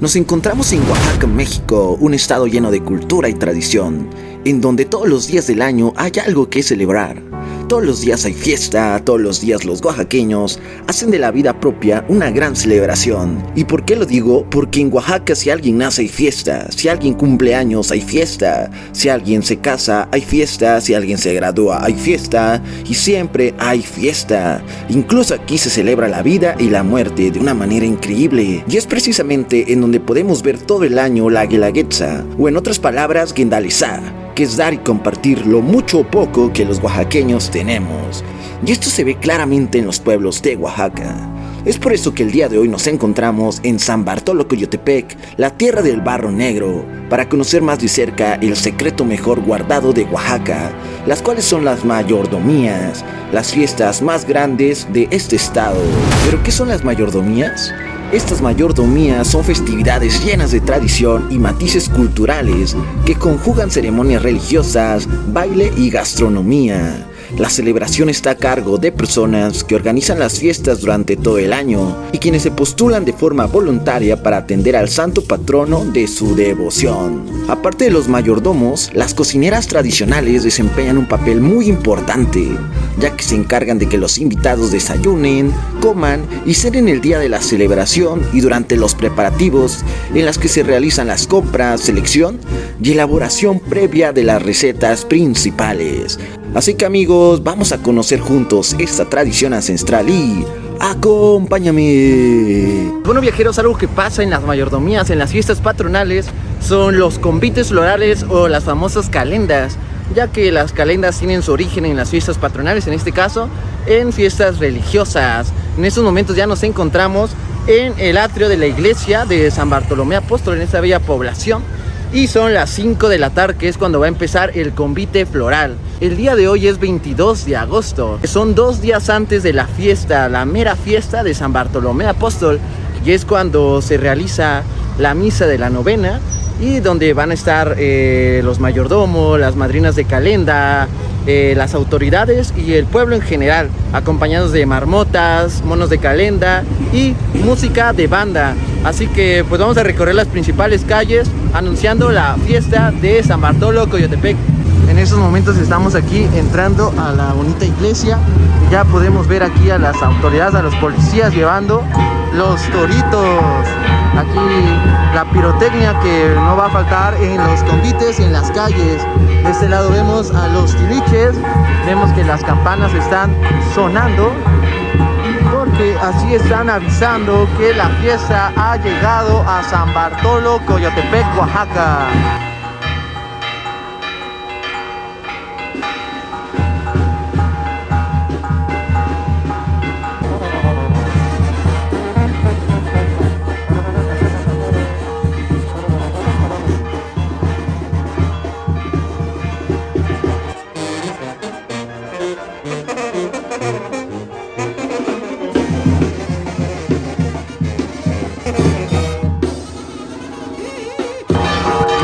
Nos encontramos en Oaxaca, México, un estado lleno de cultura y tradición, en donde todos los días del año hay algo que celebrar. Todos los días hay fiesta, todos los días los oaxaqueños hacen de la vida propia una gran celebración. ¿Y por qué lo digo? Porque en Oaxaca si alguien nace hay fiesta, si alguien cumple años hay fiesta, si alguien se casa hay fiesta, si alguien se gradúa hay fiesta, y siempre hay fiesta. Incluso aquí se celebra la vida y la muerte de una manera increíble, y es precisamente en donde podemos ver todo el año la Guelaguetza, o en otras palabras, Guendalizá, que es dar y compartir lo mucho o poco que los oaxaqueños tenemos. Y esto se ve claramente en los pueblos de Oaxaca. Es por eso que el día de hoy nos encontramos en San Bartolo Coyotepec, la tierra del barro negro, para conocer más de cerca el secreto mejor guardado de Oaxaca, las cuales son las mayordomías, las fiestas más grandes de este estado. ¿Pero qué son las mayordomías? Estas mayordomías son festividades llenas de tradición y matices culturales que conjugan ceremonias religiosas, baile y gastronomía. La celebración está a cargo de personas que organizan las fiestas durante todo el año y quienes se postulan de forma voluntaria para atender al santo patrono de su devoción. Aparte de los mayordomos, las cocineras tradicionales desempeñan un papel muy importante, ya que se encargan de que los invitados desayunen, coman y cenen el día de la celebración y durante los preparativos en las que se realizan las compras, selección y elaboración previa de las recetas principales. Así que amigos, vamos a conocer juntos esta tradición ancestral y ¡acompáñame! Bueno viajeros, algo que pasa en las mayordomías, en las fiestas patronales, son los convites florales o las famosas calendas, ya que las calendas tienen su origen en las fiestas patronales, en este caso en fiestas religiosas. En estos momentos ya nos encontramos en el atrio de la iglesia de San Bartolomé Apóstol, en esta bella población, y son las 5 de la tarde, que es cuando va a empezar el convite floral. El día de hoy es 22 de agosto, son 2 días antes de la fiesta, la mera fiesta de San Bartolomé Apóstol, y es cuando se realiza la misa de la novena, y donde van a estar los mayordomos, las madrinas de calenda, las autoridades y el pueblo en general, acompañados de marmotas, monos de calenda y música de banda. Así que pues vamos a recorrer las principales calles anunciando la fiesta de San Bartolo Coyotepec. En estos momentos estamos aquí entrando a la bonita iglesia. Ya podemos ver aquí a las autoridades, a los policías llevando los toritos. Aquí la pirotecnia que no va a faltar en los convites y en las calles. De este lado vemos a los tiliches, vemos que las campanas están sonando, porque así están avisando que la fiesta ha llegado a San Bartolo Coyotepec, Oaxaca.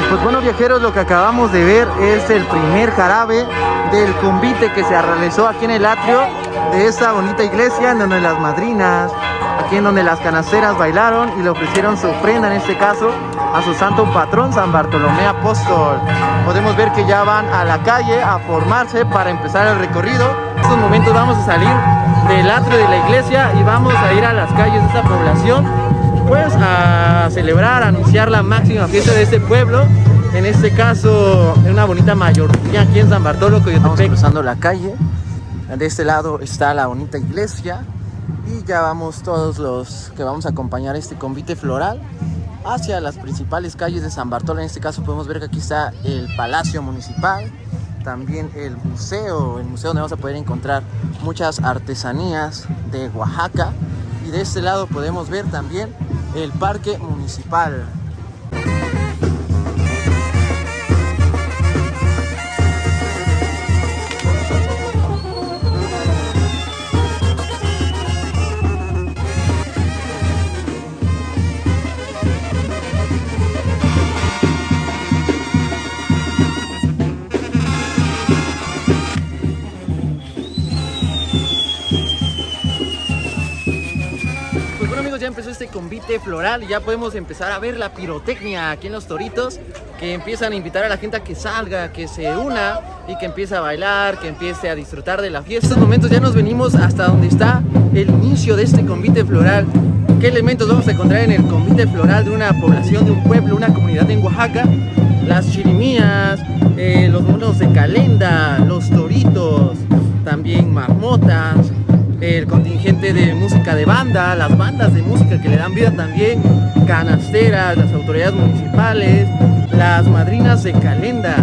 Pues bueno viajeros, lo que acabamos de ver es el primer jarabe del convite que se realizó aquí en el atrio de esta bonita iglesia, en donde las madrinas, aquí en donde las canasteras bailaron y le ofrecieron su ofrenda, en este caso a su santo patrón San Bartolomé Apóstol. Podemos ver que ya van a la calle a formarse para empezar el recorrido. En estos momentos vamos a salir del atrio de la iglesia y vamos a ir a las calles de esta población, pues a celebrar, a anunciar la máxima fiesta de este pueblo, en este caso en una bonita mayordomía aquí en San Bartolo Coyotepec. Estamos cruzando la calle, de este lado está la bonita iglesia y ya vamos todos los que vamos a acompañar este convite floral hacia las principales calles de San Bartolo. En este caso podemos ver que aquí está el Palacio Municipal, también el museo donde vamos a poder encontrar muchas artesanías de Oaxaca, y de este lado podemos ver también el parque municipal. convite floral y ya podemos empezar a ver la pirotecnia aquí en Los Toritos, que empiezan a invitar a la gente a que salga, que se una y que empiece a bailar, que empiece a disfrutar de la fiesta. En estos momentos ya nos venimos hasta donde está el inicio de este convite floral. ¿Qué elementos vamos a encontrar en el convite floral de una población, de un pueblo, una comunidad en Oaxaca? Las chirimías, los monos de calenda, los toritos, también marmotas, el contingente de música de banda, las bandas de música que le dan vida también, canasteras, las autoridades municipales, las madrinas de calenda.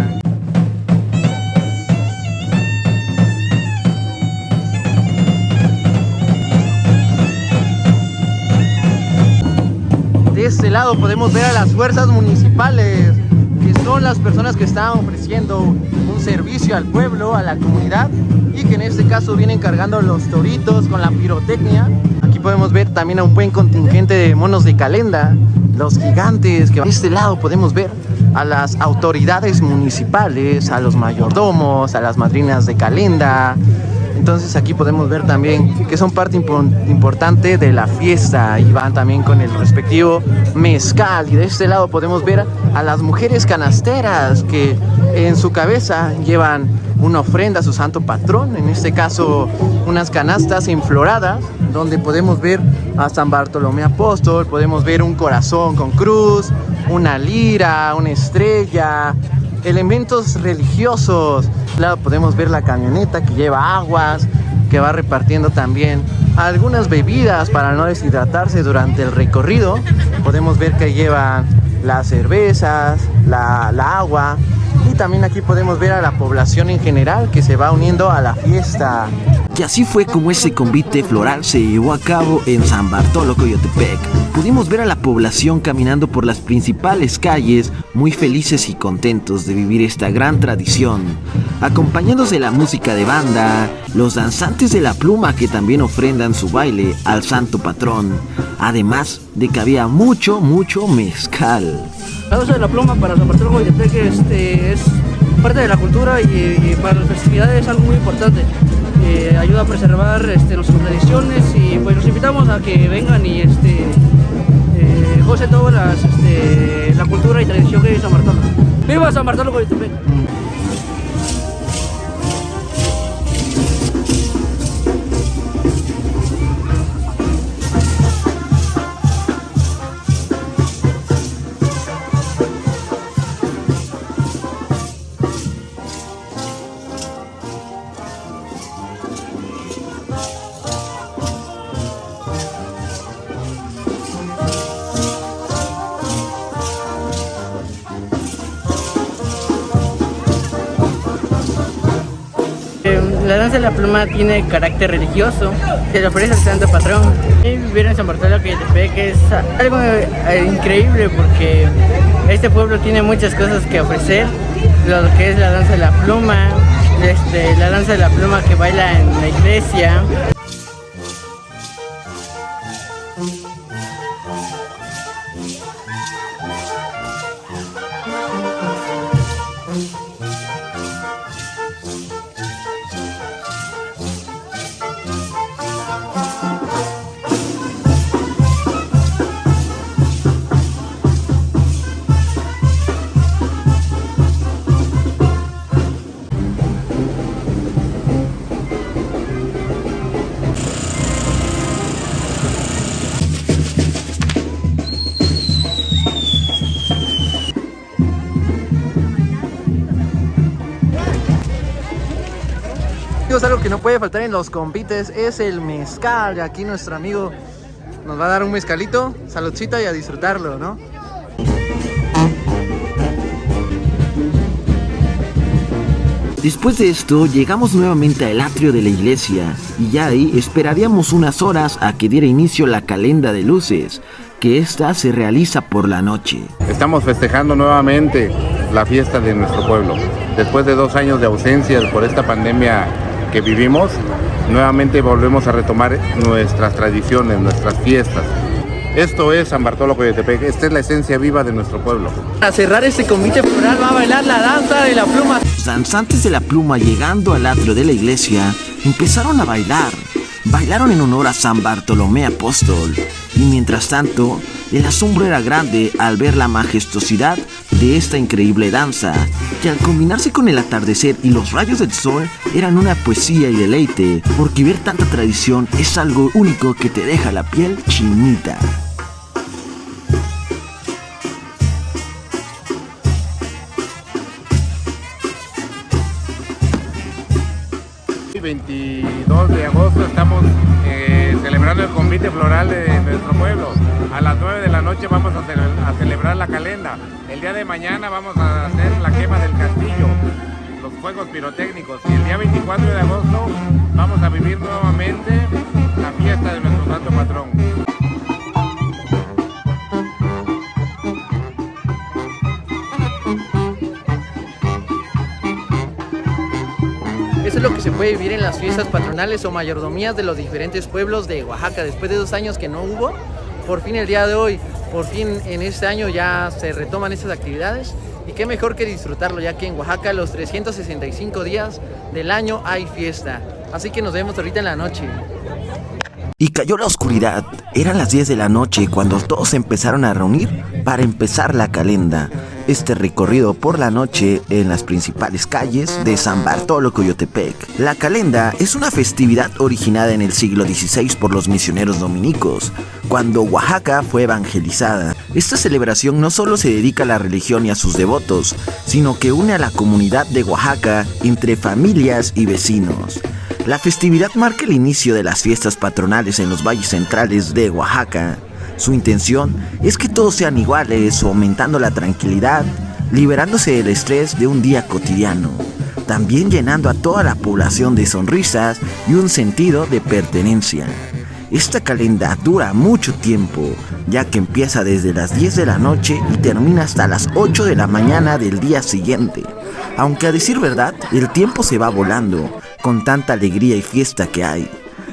De este lado podemos ver a las fuerzas municipales, que son las personas que están ofreciendo un servicio al pueblo, a la comunidad, y que en este caso vienen cargando los toritos con la pirotecnia. Aquí podemos ver también a un buen contingente de monos de calenda, los gigantes. Que de este lado podemos ver a las autoridades municipales, a los mayordomos, a las madrinas de calenda. Entonces aquí podemos ver también que son parte importante de la fiesta y van también con el respectivo mezcal. Y de este lado podemos ver a las mujeres canasteras que en su cabeza llevan una ofrenda a su santo patrón, en este caso unas canastas enfloradas, donde podemos ver a San Bartolomé Apóstol, podemos ver un corazón con cruz, una lira, una estrella, elementos religiosos. Claro, podemos ver la camioneta que lleva aguas, que va repartiendo también algunas bebidas para no deshidratarse durante el recorrido. Podemos ver que llevan las cervezas, la agua, y también aquí podemos ver a la población en general que se va uniendo a la fiesta. Y así fue como ese convite floral se llevó a cabo en San Bartolo, Coyotepec. Pudimos ver a la población caminando por las principales calles, muy felices y contentos de vivir esta gran tradición, acompañándose de la música de banda, los danzantes de la pluma que también ofrendan su baile al santo patrón, además de que había mucho mezcal. La danza de la pluma para San Bartolo Coyotepec es parte de la cultura y para las festividades es algo muy importante. Ayuda a preservar nuestras tradiciones y pues los invitamos a que vengan y gocen toda la cultura y tradición que hay en San Bartolo. ¡Viva San Bartolo Coyotepec! La danza de la pluma tiene carácter religioso, se le ofrece al santo patrón. Y vivir en San Bartolo Coyotepec es algo increíble porque este pueblo tiene muchas cosas que ofrecer, lo que es la danza de la pluma, la danza de la pluma que baila en la iglesia. Algo que no puede faltar en los convites es el mezcal. Aquí nuestro amigo nos va a dar un mezcalito, saludcita y a disfrutarlo, ¿no? Después de esto, llegamos nuevamente al atrio de la iglesia y ya ahí esperaríamos unas horas a que diera inicio la calenda de luces, que esta se realiza por la noche. Estamos festejando nuevamente la fiesta de nuestro pueblo. Después de 2 años de ausencia por esta pandemia que vivimos, nuevamente volvemos a retomar nuestras tradiciones, nuestras fiestas. Esto es San Bartolo Coyotepec, esta es la esencia viva de nuestro pueblo. Para cerrar este convite floral va a bailar la danza de la pluma. Los danzantes de la pluma, llegando al atrio de la iglesia, empezaron a bailar. Bailaron en honor a San Bartolomé Apóstol Y mientras tanto, el asombro era grande al ver la majestuosidad de esta increíble danza, que al combinarse con el atardecer y los rayos del sol eran una poesía y deleite, porque ver tanta tradición es algo único que te deja la piel chinita. El 22 de agosto estamos celebrando el convite floral de nuestro pueblo. A las 9 de la noche vamos a celebrar la calenda. El día de mañana vamos a hacer la quema del castillo, los fuegos pirotécnicos. Y el día 24 de agosto vamos a vivir nuevamente la fiesta de nuestro santo patrón. Eso es lo que se puede vivir en las fiestas patronales o mayordomías de los diferentes pueblos de Oaxaca. Después de 2 años que no hubo, por fin el día de hoy, por fin en este año ya se retoman estas actividades. Y qué mejor que disfrutarlo, ya que en Oaxaca los 365 días del año hay fiesta. Así que nos vemos ahorita en la noche. Y cayó la oscuridad. Eran las 10 de la noche cuando todos se empezaron a reunir para empezar la calenda. Este recorrido por la noche en las principales calles de San Bartolo, Coyotepec. La calenda es una festividad originada en el siglo XVI por los misioneros dominicos, cuando Oaxaca fue evangelizada. Esta celebración no solo se dedica a la religión y a sus devotos, sino que une a la comunidad de Oaxaca entre familias y vecinos. La festividad marca el inicio de las fiestas patronales en los valles centrales de Oaxaca. Su intención es que todos sean iguales, aumentando la tranquilidad, liberándose del estrés de un día cotidiano, también llenando a toda la población de sonrisas y un sentido de pertenencia. Esta calenda dura mucho tiempo, ya que empieza desde las 10 de la noche y termina hasta las 8 de la mañana del día siguiente. Aunque a decir verdad, el tiempo se va volando, con tanta alegría y fiesta que hay.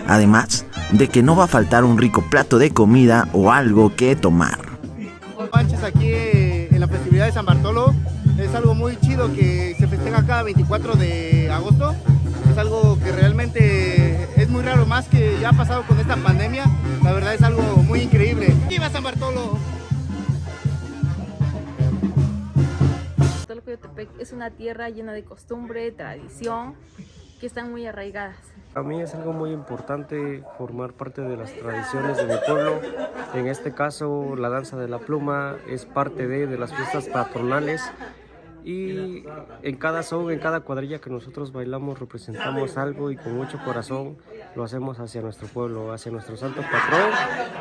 Además de que no va a faltar un rico plato de comida o algo que tomar. Manches, aquí en la festividad de San Bartolo es algo muy chido que se festeja cada 24 de agosto. Es algo que realmente es muy raro, más que ya ha pasado con esta pandemia. La verdad es algo muy increíble. ¡Viva San Bartolo! Coyotepec es una tierra llena de costumbre, tradición, que están muy arraigadas. A mí es algo muy importante formar parte de las tradiciones de mi pueblo. En este caso, la danza de la pluma es parte de las fiestas patronales. Y en cada son, en cada cuadrilla que nosotros bailamos, representamos algo y con mucho corazón lo hacemos hacia nuestro pueblo, hacia nuestro santo patrón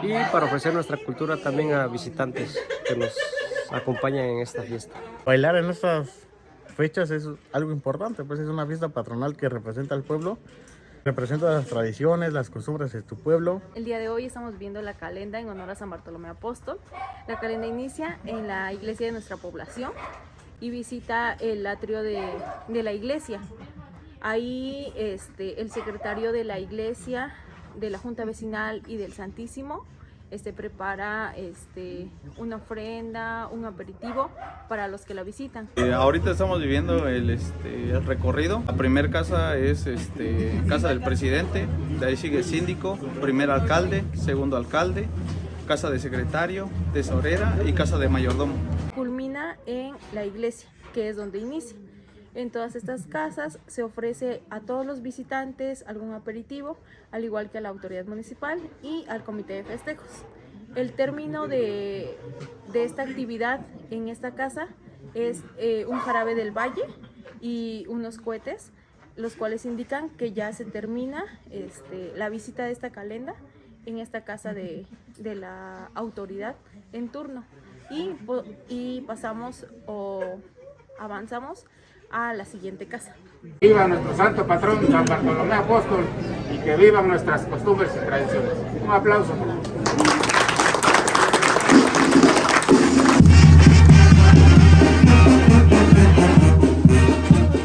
y para ofrecer nuestra cultura también a visitantes que nos acompañan en esta fiesta. Bailar en estas fechas es algo importante, pues es una fiesta patronal que representa al pueblo, representa las tradiciones, las costumbres de tu pueblo. El día de hoy estamos viendo la calenda en honor a San Bartolomé Apóstol. La calenda inicia en la iglesia de nuestra población y visita el atrio de la iglesia. Ahí el secretario de la iglesia, de la Junta Vecinal y del Santísimo prepara una ofrenda, un aperitivo para los que la visitan. Ahorita estamos viviendo el recorrido. La primera casa es casa del presidente, de ahí sigue síndico, primer alcalde, segundo alcalde, casa de secretario, tesorera y casa de mayordomo. Culmina en la iglesia, que es donde inicia. En todas estas casas se ofrece a todos los visitantes algún aperitivo, al igual que a la autoridad municipal y al comité de festejos. El término de esta actividad en esta casa es un jarabe del valle y unos cohetes, los cuales indican que ya se termina la visita de esta calenda en esta casa de la autoridad en turno. Y pasamos o avanzamos a la siguiente casa. Viva nuestro santo patrón San Bartolomé Apóstol y que vivan nuestras costumbres y tradiciones. Un aplauso.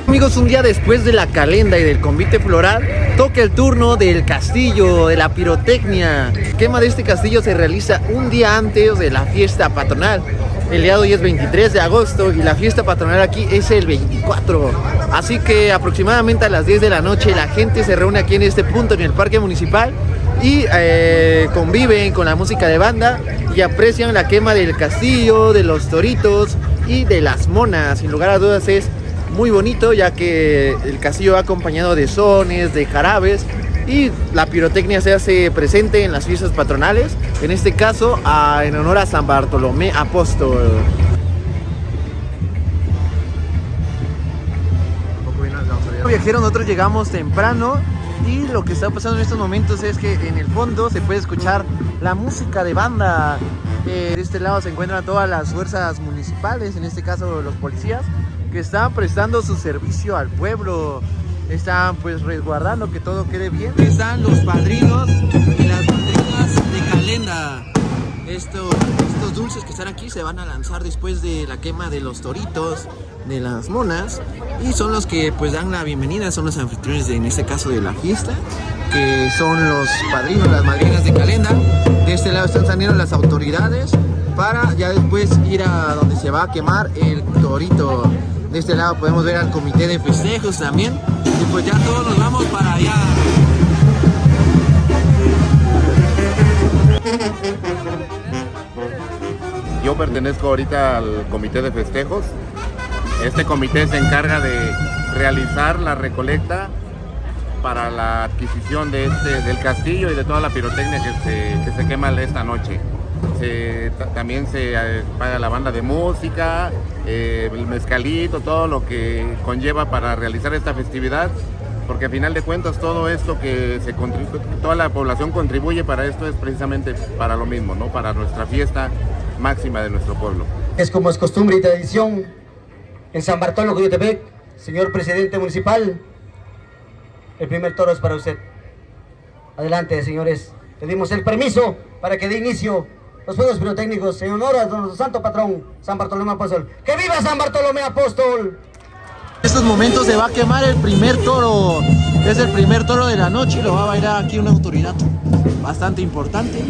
Amigos, un día después de la calenda y del convite floral, toca el turno del castillo, de la pirotecnia. La quema de este castillo se realiza un día antes de la fiesta patronal. El día de hoy es 23 de agosto y la fiesta patronal aquí es el 24. Así que aproximadamente a las 10 de la noche la gente se reúne aquí en este punto, en el parque municipal, y conviven con la música de banda y aprecian la quema del castillo, de los toritos y de las monas. Sin lugar a dudas es muy bonito, ya que el castillo va acompañado de sones, de jarabes, y la pirotecnia se hace presente en las fiestas patronales, en este caso en honor a San Bartolomé Apóstol. Viajeros, nosotros llegamos temprano y lo que está pasando en estos momentos es que en el fondo se puede escuchar la música de banda. De este lado se encuentran todas las fuerzas municipales, en este caso los policías, que están prestando su servicio al pueblo. Están pues resguardando que todo quede bien. Están los padrinos y las madrinas de Calenda. Estos dulces que están aquí se van a lanzar después de la quema de los toritos, de las monas, y son los que pues dan la bienvenida, son los anfitriones en este caso de la fiesta, que son los padrinos, las madrinas de Calenda. De este lado están saliendo las autoridades para ya después ir a donde se va a quemar el torito. De este lado podemos ver al comité de festejos también, y pues ya todos nos vamos para allá. Yo pertenezco ahorita al comité de festejos. Este comité se encarga de realizar la recolecta para la adquisición del castillo y de toda la pirotecnia que se quema esta noche. También se paga la banda de música, el mezcalito, todo lo que conlleva para realizar esta festividad, porque al final de cuentas todo esto toda la población contribuye para esto, es precisamente para lo mismo, ¿no? Para nuestra fiesta máxima de nuestro pueblo. Es como es costumbre y tradición en San Bartolo, Coyotepec, señor presidente municipal, el primer toro es para usted. Adelante, señores, pedimos el permiso para que dé inicio los fuegos pirotécnicos en honor a nuestro santo patrón, San Bartolomé Apóstol. ¡Que viva San Bartolomé Apóstol! En estos momentos se va a quemar el primer toro. Es el primer toro de la noche y lo va a bailar aquí una autoridad bastante importante.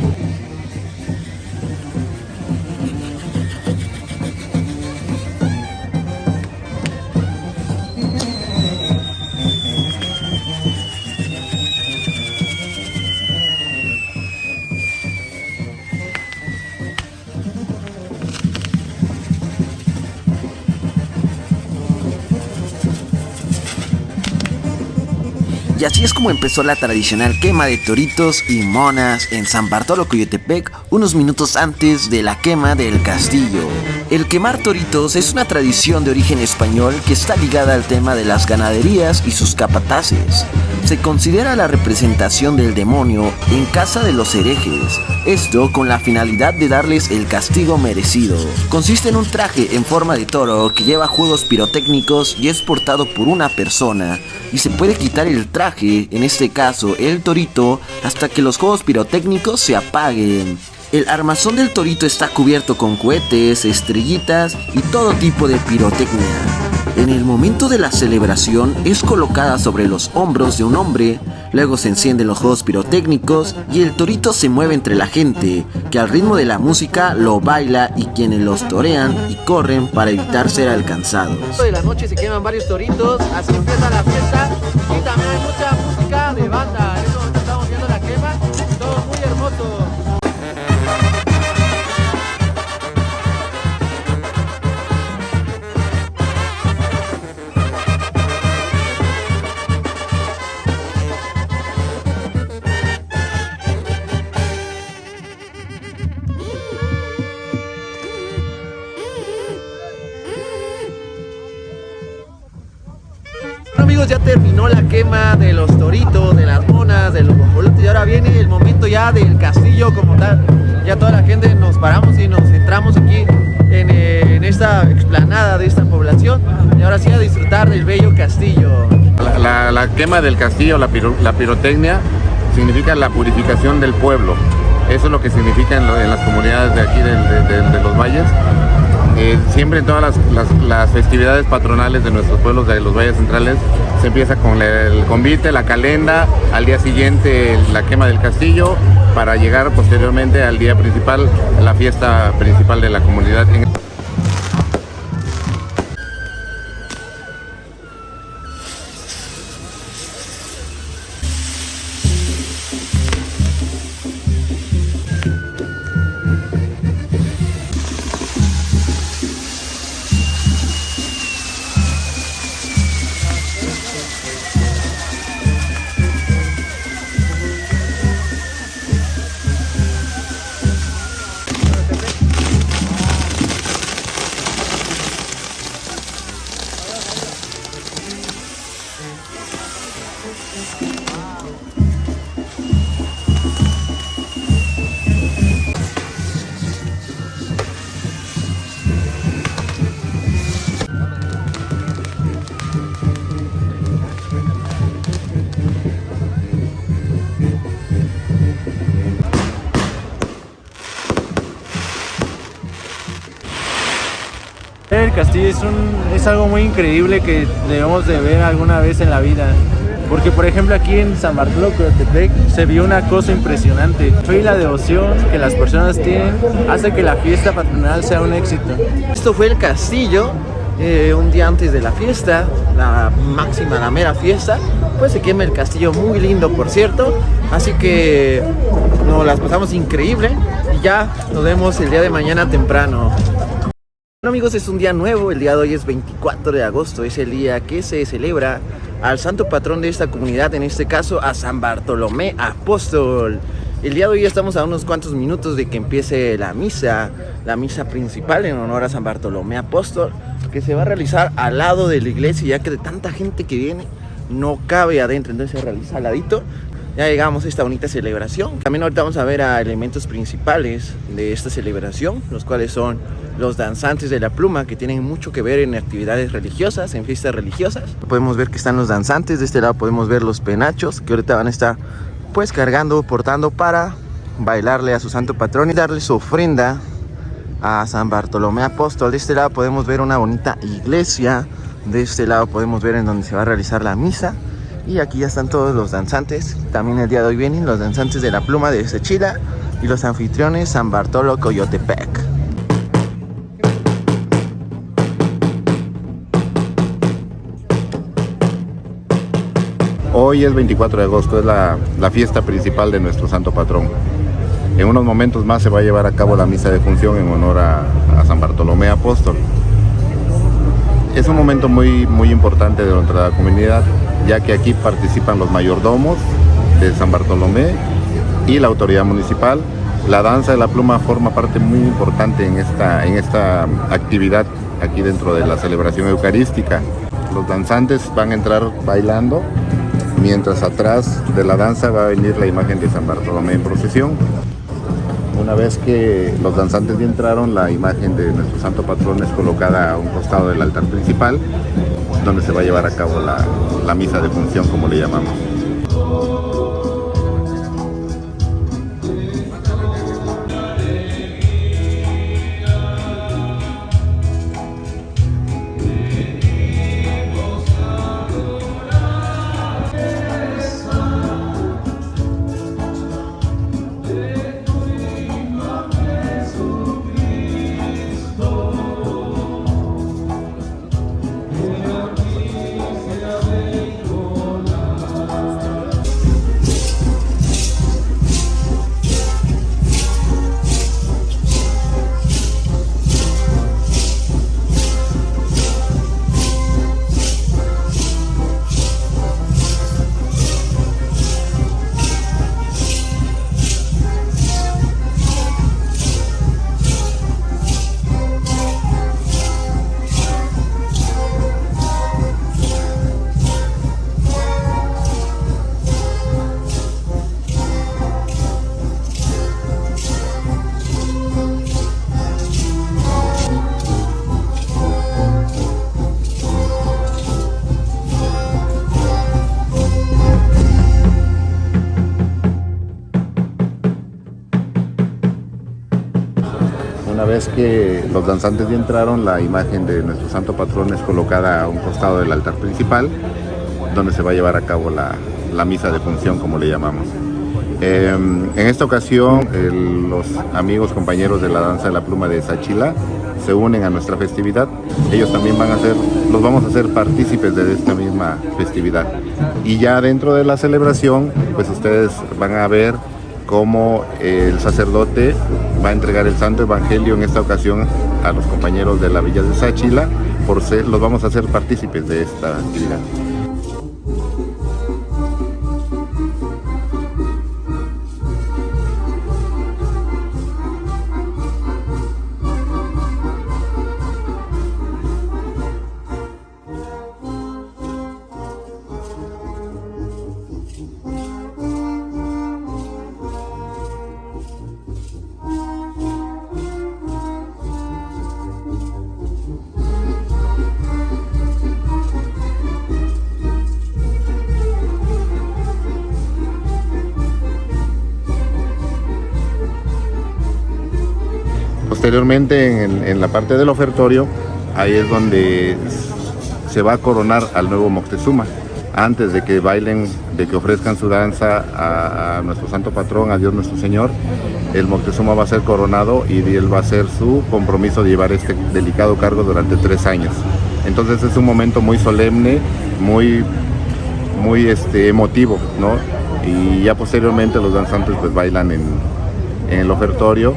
Y así es como empezó la tradicional quema de toritos y monas en San Bartolo, Coyotepec, unos minutos antes de la quema del castillo. El quemar toritos es una tradición de origen español que está ligada al tema de las ganaderías y sus capataces. Se considera la representación del demonio en casa de los herejes, esto con la finalidad de darles el castigo merecido. Consiste en un traje en forma de toro que lleva juegos pirotécnicos y es portado por una persona, y se puede quitar el traje, en este caso el torito, hasta que los juegos pirotécnicos se apaguen. El armazón del torito está cubierto con cohetes, estrellitas y todo tipo de pirotecnia. En el momento de la celebración es colocada sobre los hombros de un hombre, luego se encienden los juegos pirotécnicos y el torito se mueve entre la gente, que al ritmo de la música lo baila y quienes los torean y corren para evitar ser alcanzados. De la noche se queman varios toritos, así empieza la fiesta y también hay mucha música de banda. En este momento estamos viendo la quema, todo muy hermoso. Amigos, ya terminó la quema de los toritos, de las monas, de los guajolotes, y ahora viene el momento ya del castillo como tal. Ya toda la gente nos paramos y nos centramos aquí en esta explanada de esta población, y ahora sí a disfrutar del bello castillo. La quema del castillo, la pirotecnia, significa la purificación del pueblo. Eso es lo que significa en las comunidades de aquí de los valles. Siempre en todas las festividades patronales de nuestros pueblos de los valles centrales se empieza con el convite, la calenda, al día siguiente la quema del castillo, para llegar posteriormente al día principal, la fiesta principal de la comunidad. El castillo es algo muy increíble que debemos de ver alguna vez en la vida. Porque por ejemplo aquí en San Bartolo Coyotepec se vio una cosa impresionante. Fe y la devoción que las personas tienen hace que la fiesta patronal sea un éxito. Esto fue el castillo, un día antes de la fiesta, la mera fiesta. Pues se quema el castillo, muy lindo por cierto. Así que nos las pasamos increíble y ya nos vemos el día de mañana temprano. Bueno amigos, es un día nuevo, el día de hoy es 24 de agosto, es el día que se celebra al santo patrón de esta comunidad, en este caso a San Bartolomé Apóstol. El día de hoy ya estamos a unos cuantos minutos de que empiece la misa principal en honor a San Bartolomé Apóstol, que se va a realizar al lado de la iglesia, ya que de tanta gente que viene no cabe adentro, entonces se realiza al ladito. Ya llegamos a esta bonita celebración. También ahorita vamos a ver a elementos principales de esta celebración, los cuales son los danzantes de la pluma, que tienen mucho que ver en actividades religiosas, en fiestas religiosas. Podemos ver que están los danzantes, de este lado podemos ver los penachos, que ahorita van a estar pues cargando, portando para bailarle a su santo patrón y darle su ofrenda a San Bartolomé Apóstol. De este lado podemos ver una bonita iglesia, de este lado podemos ver en donde se va a realizar la misa. Y aquí ya están todos los danzantes. También el día de hoy vienen los danzantes de la pluma de Sachila y los anfitriones San Bartolo Coyotepec. Hoy es 24 de agosto, es la fiesta principal de nuestro santo patrón. En unos momentos más se va a llevar a cabo la misa de función en honor a San Bartolomé Apóstol. Es un momento muy importante de nuestra comunidad, ya que aquí participan los mayordomos de San Bartolomé y la autoridad municipal. La danza de la pluma forma parte muy importante en esta actividad aquí dentro de la celebración eucarística. Los danzantes van a entrar bailando, mientras atrás de la danza va a venir la imagen de San Bartolomé en procesión. Una vez que los danzantes ya entraron, la imagen de nuestro santo patrón es colocada a un costado del altar principal, donde se va a llevar a cabo la misa de función, como le llamamos. Una vez que los danzantes ya entraron, la imagen de nuestro santo patrón es colocada a un costado del altar principal, donde se va a llevar a cabo la misa de función, como le llamamos. En esta ocasión, los amigos, compañeros de la danza de la pluma de Sachila se unen a nuestra festividad. Ellos también los vamos a hacer partícipes de esta misma festividad. Y ya dentro de la celebración, pues ustedes van a ver cómo el sacerdote va a entregar el Santo Evangelio en esta ocasión a los compañeros de la Villa de Sachila. Los vamos a hacer partícipes de esta actividad. Posteriormente, en la parte del ofertorio, ahí es donde se va a coronar al nuevo Moctezuma. Antes de que bailen, de que ofrezcan su danza a nuestro santo patrón, a Dios nuestro Señor, el Moctezuma va a ser coronado y él va a hacer su compromiso de llevar este delicado cargo durante 3 años. Entonces es un momento muy solemne, muy emotivo, ¿no? Y ya posteriormente los danzantes pues bailan en el ofertorio.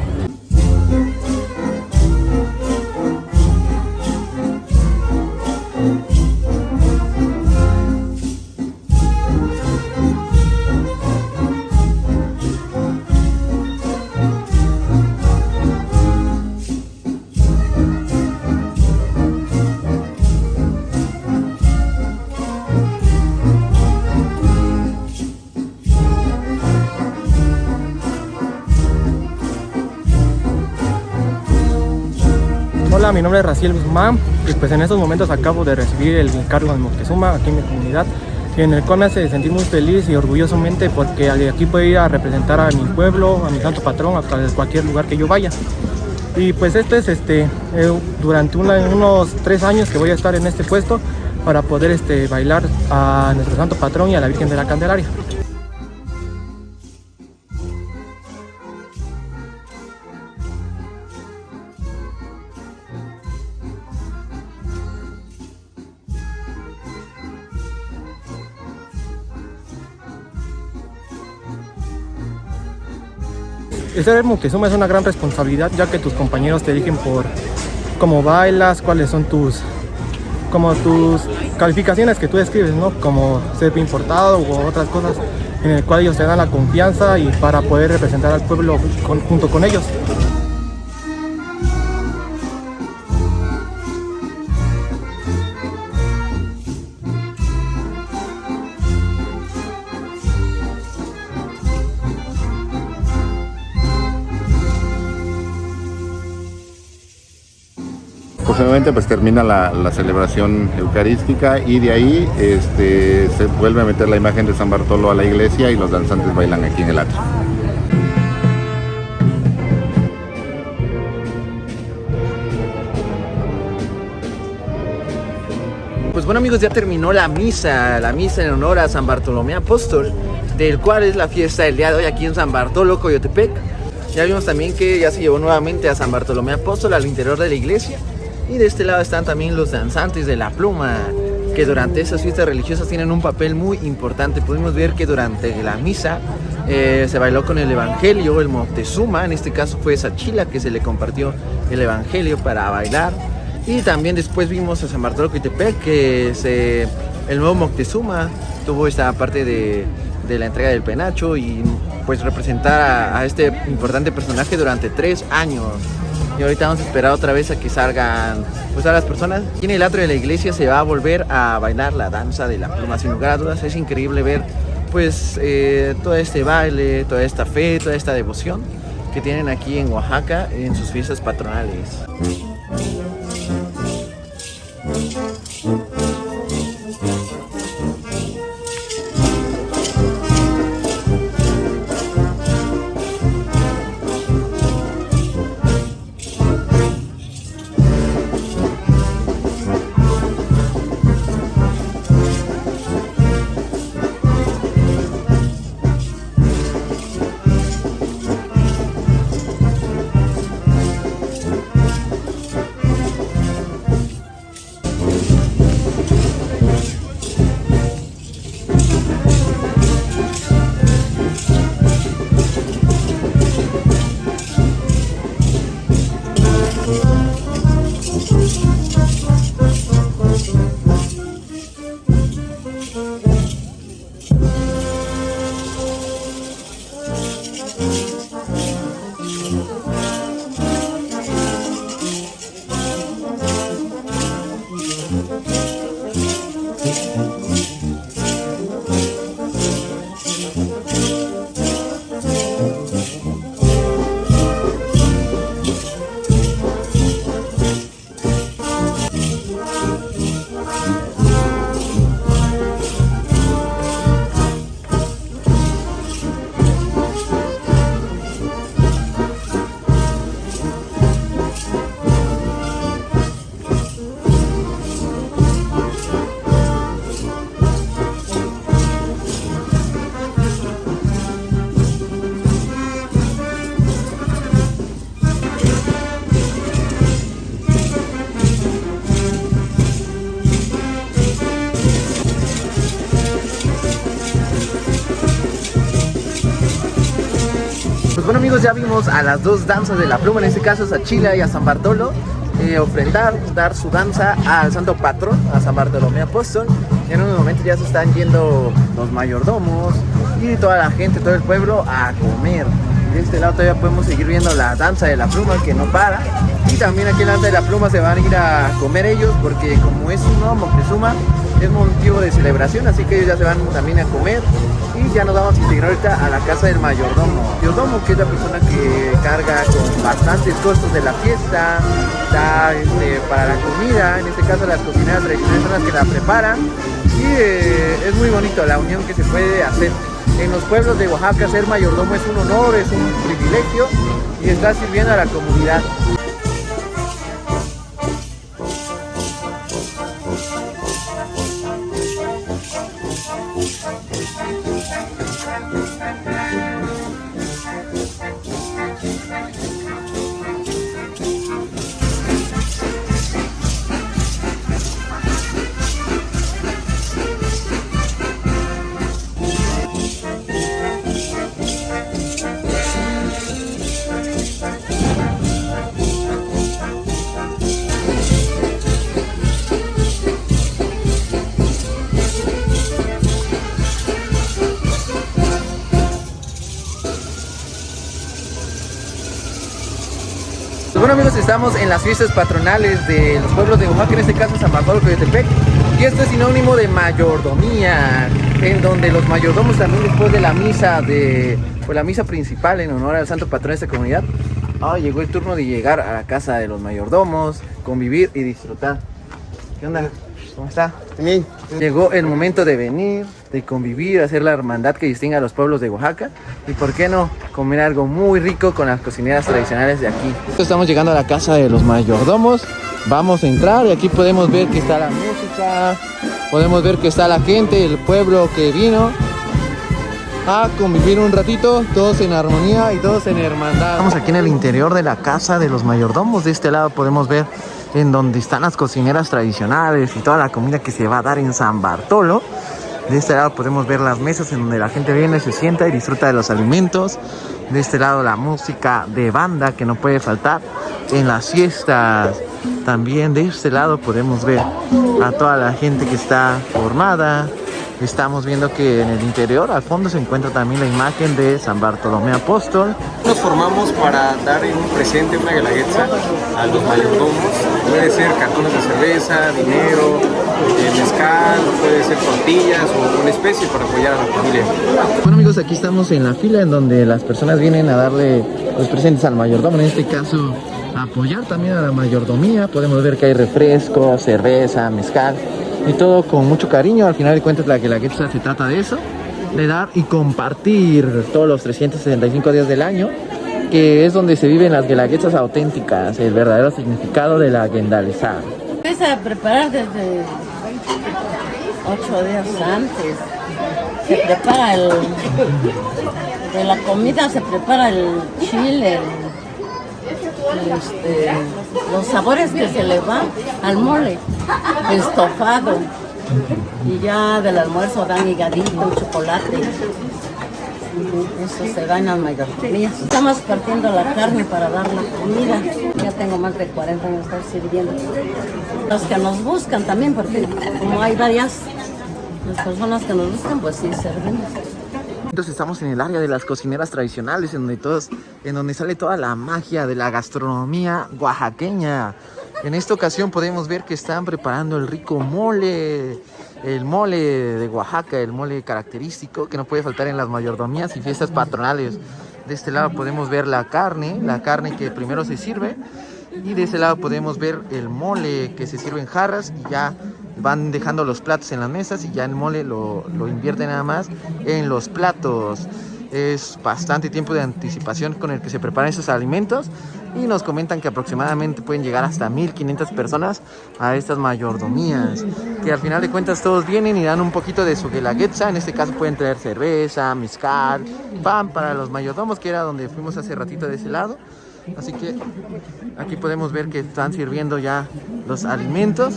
Hola, mi nombre es Raciel Guzmán y pues en estos momentos acabo de recibir el encargo de Moctezuma aquí en mi comunidad, en el cual me hace sentir muy feliz y orgullosamente porque aquí puedo ir a representar a mi pueblo, a mi santo patrón, a cualquier lugar que yo vaya. Y pues este es durante unos 3 años que voy a estar en este puesto para poder bailar a nuestro santo patrón y a la Virgen de la Candelaria. Ser Moctezuma es una gran responsabilidad, ya que tus compañeros te eligen por cómo bailas, cuáles son tus calificaciones que tú describes, ¿no? Como ser importado u otras cosas en el cual ellos te dan la confianza y para poder representar al pueblo junto con ellos. Posteriormente pues termina la celebración eucarística y de ahí se vuelve a meter la imagen de San Bartolo a la iglesia y los danzantes bailan aquí en el atrio. Pues bueno amigos, ya terminó la misa en honor a San Bartolomé Apóstol, del cual es la fiesta del día de hoy aquí en San Bartolo, Coyotepec. Ya vimos también que ya se llevó nuevamente a San Bartolomé Apóstol al interior de la iglesia. Y de este lado están también los danzantes de la pluma, que durante esas fiestas religiosas tienen un papel muy importante. Pudimos ver que durante la misa se bailó con el evangelio, el Moctezuma, en este caso fue Sachila que se le compartió el evangelio para bailar. Y también después vimos a San Bartolo Coyotepec, que el nuevo Moctezuma tuvo esta parte de la entrega del penacho y pues representar a este importante personaje durante 3 años. Y ahorita vamos a esperar otra vez a que salgan pues a las personas. Aquí en el atrio de la iglesia se va a volver a bailar la danza de la pluma, sin lugar a dudas. Es increíble ver pues todo este baile, toda esta fe, toda esta devoción que tienen aquí en Oaxaca en sus fiestas patronales. Nosotros ya vimos a las dos danzas de la pluma, en este caso es a Chila y a San Bartolo, ofrendar, dar su danza al santo patrón, a San Bartolomé Apóstol. En unos momentos ya se están yendo los mayordomos y toda la gente, todo el pueblo a comer. De este lado todavía podemos seguir viendo la danza de la pluma que no para. Y también aquí en la danza de la pluma se van a ir a comer ellos, porque como es un nuevo Moctezuma, es motivo de celebración, así que ellos ya se van también a comer. Y ya nos vamos a integrar ahorita a la casa del mayordomo. Mayordomo, que es la persona que carga con bastantes costos de la fiesta, da para la comida, en este caso las cocineras tradicionales son las que la preparan. Y es muy bonito la unión que se puede hacer. En los pueblos de Oaxaca ser mayordomo es un honor, es un privilegio y está sirviendo a la comunidad. Bueno amigos, estamos en las fiestas patronales de los pueblos de Oaxaca, en este caso San Bartolo Coyotepec, y esto es sinónimo de mayordomía, en donde los mayordomos también después de la misa la misa principal en honor al santo patrón de esta comunidad, ahora llegó el turno de llegar a la casa de los mayordomos, convivir y disfrutar. ¿Qué onda? ¿Cómo está? Bien. Llegó el momento de venir, de convivir, hacer la hermandad que distingue a los pueblos de Oaxaca y por qué no comer algo muy rico con las cocineras tradicionales de aquí. Estamos llegando a la casa de los mayordomos, vamos a entrar y aquí podemos ver que está la música, podemos ver que está la gente, el pueblo que vino a convivir un ratito, todos en armonía y todos en hermandad. Estamos aquí en el interior de la casa de los mayordomos. De este lado podemos ver en donde están las cocineras tradicionales y toda la comida que se va a dar en San Bartolo. De este lado podemos ver las mesas en donde la gente viene, se sienta y disfruta de los alimentos. De este lado la música de banda que no puede faltar en las fiestas. También de este lado podemos ver a toda la gente que está formada. Estamos viendo que en el interior, al fondo, se encuentra también la imagen de San Bartolomé Apóstol. Nos formamos para dar un presente, una guelaguetza a los mayordomos. Puede ser cartones de cerveza, dinero, mezcal, puede ser tortillas o una especie para apoyar a la familia. Bueno amigos, aquí estamos en la fila en donde las personas vienen a darle los presentes al mayordomo, en este caso a apoyar también a la mayordomía. Podemos ver que hay refresco, cerveza, mezcal y todo con mucho cariño. Al final de cuentas la guelaguetza se trata de eso, de dar y compartir todos los 365 días del año, que es donde se viven las guelaguetzas auténticas, el verdadero significado de la guendalezada. Empieza a preparar desde 8 días antes. Se prepara de la comida se prepara el chile, los sabores que se le va al mole, estofado, y ya del almuerzo dan higadito, chocolate. Eso se da en las mayordomías. Estamos partiendo la carne para dar la comida. Ya tengo más de 40 años de estar sirviendo. Los que nos buscan también, porque como hay varias las personas que nos buscan, pues sí servimos. Entonces estamos en el área de las cocineras tradicionales, en donde sale toda la magia de la gastronomía oaxaqueña. En esta ocasión podemos ver que están preparando el rico mole, el mole de Oaxaca, el mole característico que no puede faltar en las mayordomías y fiestas patronales. De este lado podemos ver la carne que primero se sirve, y de ese lado podemos ver el mole que se sirve en jarras y ya van dejando los platos en las mesas y ya el mole lo invierten nada más en los platos. Es bastante tiempo de anticipación con el que se preparan estos alimentos y nos comentan que aproximadamente pueden llegar hasta 1500 personas a estas mayordomías, que al final de cuentas todos vienen y dan un poquito de su guelaguetza. En este caso pueden traer cerveza, mezcal, pan para los mayordomos, que era donde fuimos hace ratito de ese lado. Así que aquí podemos ver que están sirviendo ya los alimentos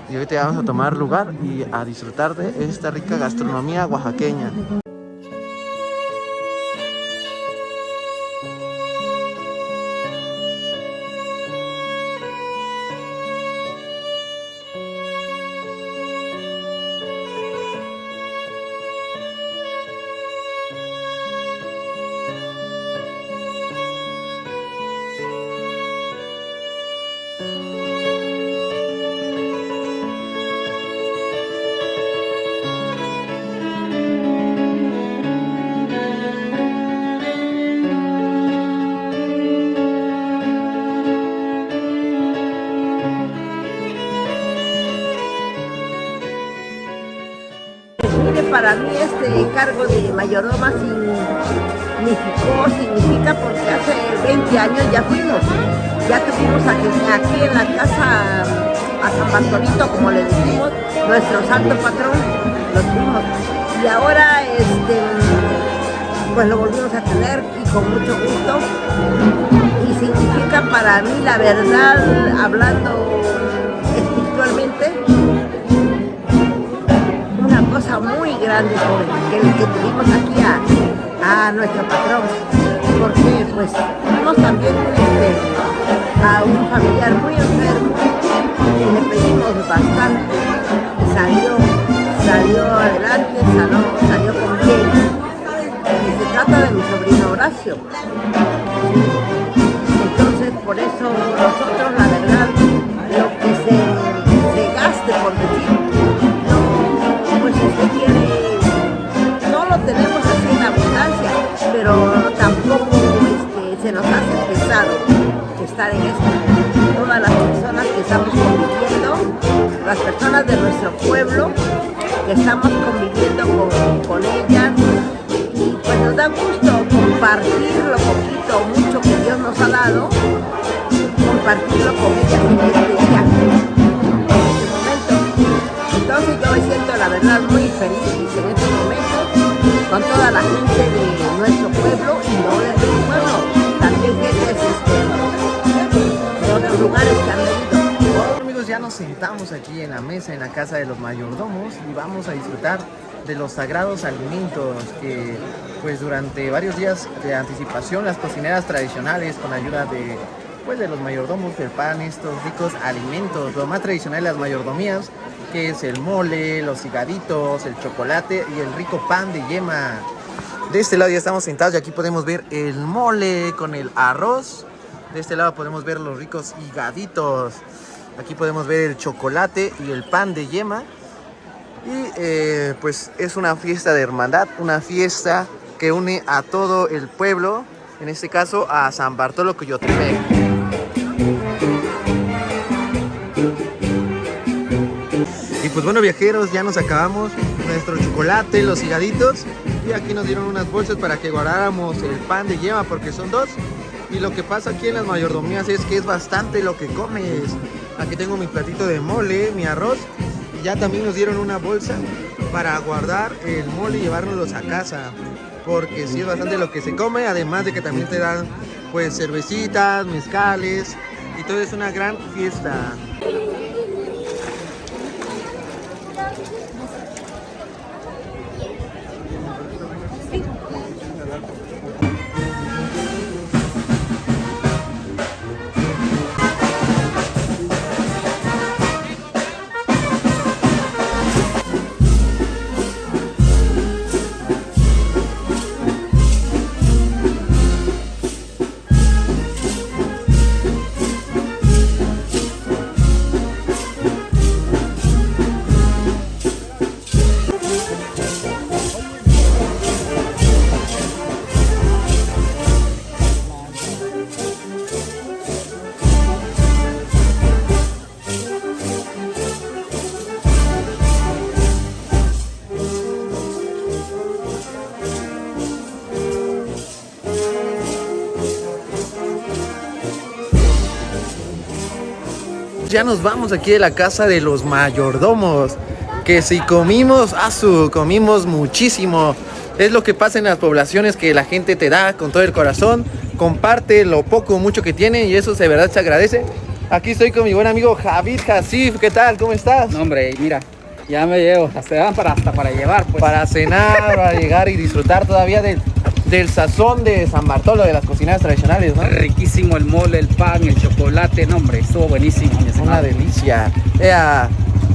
y ahorita vamos a tomar lugar y a disfrutar de esta rica gastronomía oaxaqueña. para mí este cargo de mayordoma significa porque hace 20 años ya tuvimos aquí en la casa a San Bartolito, como le decimos, nuestro santo patrón, lo tuvimos. Y ahora pues lo volvimos a tener y con mucho gusto. Y significa para mí, la verdad, hablando espiritualmente, una cosa muy grande que tuvimos aquí a nuestro patrón, porque pues tuvimos también a un familiar muy enfermo y le pedimos bastante y salió adelante, salió con bien. Y se trata de mi sobrino Horacio. Entonces por eso nosotros, la verdad, lo que se gaste, por decir, pues usted quiere, no lo tenemos así en abundancia, pero tampoco se nos hace pesado estar en esto. Todas las personas que estamos conviviendo, las personas de nuestro pueblo, que estamos conviviendo con ellas, y pues nos da gusto compartir lo poquito o mucho que Dios nos ha dado, compartirlo con ellas en este día, en este momento. Entonces yo me siento, la verdad, muy feliz en este momento con toda la gente de nuestro pueblo y no de nuestro pueblo, también gente de otros lugares que han venido. Amigos, ya nos sentamos aquí en la mesa en la casa de los mayordomos y vamos a disfrutar de los sagrados alimentos que pues durante varios días de anticipación las cocineras tradicionales, con ayuda de los mayordomos, preparan estos ricos alimentos. Lo más tradicional de las mayordomías, que es el mole, los higaditos, el chocolate y el rico pan de yema. De este lado ya estamos sentados y aquí podemos ver el mole con el arroz. De este lado podemos ver los ricos higaditos. Aquí podemos ver el chocolate y el pan de yema. Y pues es una fiesta de hermandad, una fiesta que une a todo el pueblo, en este caso a San Bartolo Coyotepec. Y pues bueno, viajeros, ya nos acabamos nuestro chocolate, los higaditos, y aquí nos dieron unas bolsas para que guardáramos el pan de yema, porque son dos. Y lo que pasa aquí en las mayordomías es que es bastante lo que comes. Aquí tengo mi platito de mole, mi arroz, y ya también nos dieron una bolsa para guardar el mole y llevárnoslos a casa, porque sí es bastante lo que se come, además de que también te dan pues cervecitas, mezcales, y todo es una gran fiesta. Ya nos vamos aquí de la casa de los mayordomos, que si comimos, comimos muchísimo. Es lo que pasa en las poblaciones, que la gente te da con todo el corazón, comparte lo poco o mucho que tiene, y eso de verdad se agradece. Aquí estoy con mi buen amigo Javid Hasif. ¿Qué tal? ¿Cómo estás? No, hombre, mira, ya me llevo, hasta dan hasta para llevar, pues. Para cenar, para llegar y disfrutar todavía del sazón de San Bartolo, de las cocinas tradicionales, ¿no? Riquísimo el mole, el pan, el chocolate, no, hombre, estuvo buenísimo. Una delicia.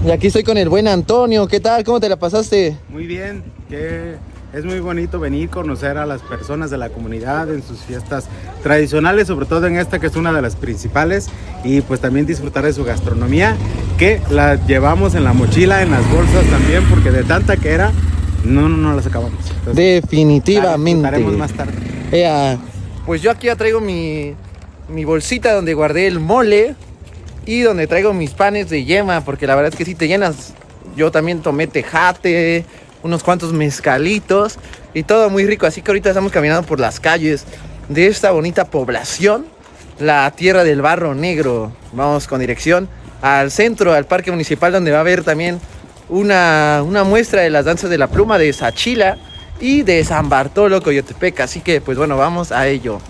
Y aquí estoy con el buen Antonio. ¿Qué tal? ¿Cómo te la pasaste? Muy bien, que es muy bonito venir, conocer a las personas de la comunidad en sus fiestas tradicionales, sobre todo en esta que es una de las principales, y pues también disfrutar de su gastronomía, que la llevamos en la mochila, en las bolsas también, porque de tanta que era, no las acabamos. Entonces, definitivamente. Haremos más tarde. Pues yo aquí ya traigo mi bolsita donde guardé el mole y donde traigo mis panes de yema, porque la verdad es que sí te llenas. Yo también tomé tejate, unos cuantos mezcalitos y todo muy rico. Así que ahorita estamos caminando por las calles de esta bonita población, la Tierra del Barro Negro. Vamos con dirección al centro, al parque municipal, donde va a haber también una muestra de las danzas de la pluma de Sachila y de San Bartolo, Coyotepec. Así que pues bueno, vamos a ello.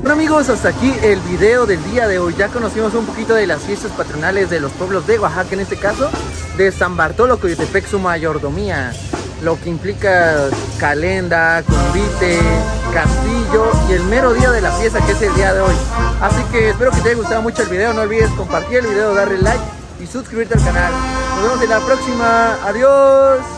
Bueno amigos, hasta aquí el video del día de hoy. Ya conocimos un poquito de las fiestas patronales de los pueblos de Oaxaca, en este caso de San Bartolo, Coyotepec, su mayordomía, lo que implica calenda, convite, castillo y el mero día de la fiesta, que es el día de hoy. Así que espero que te haya gustado mucho el video. No olvides compartir el video, darle like y suscribirte al canal. Nos vemos en la próxima. Adiós.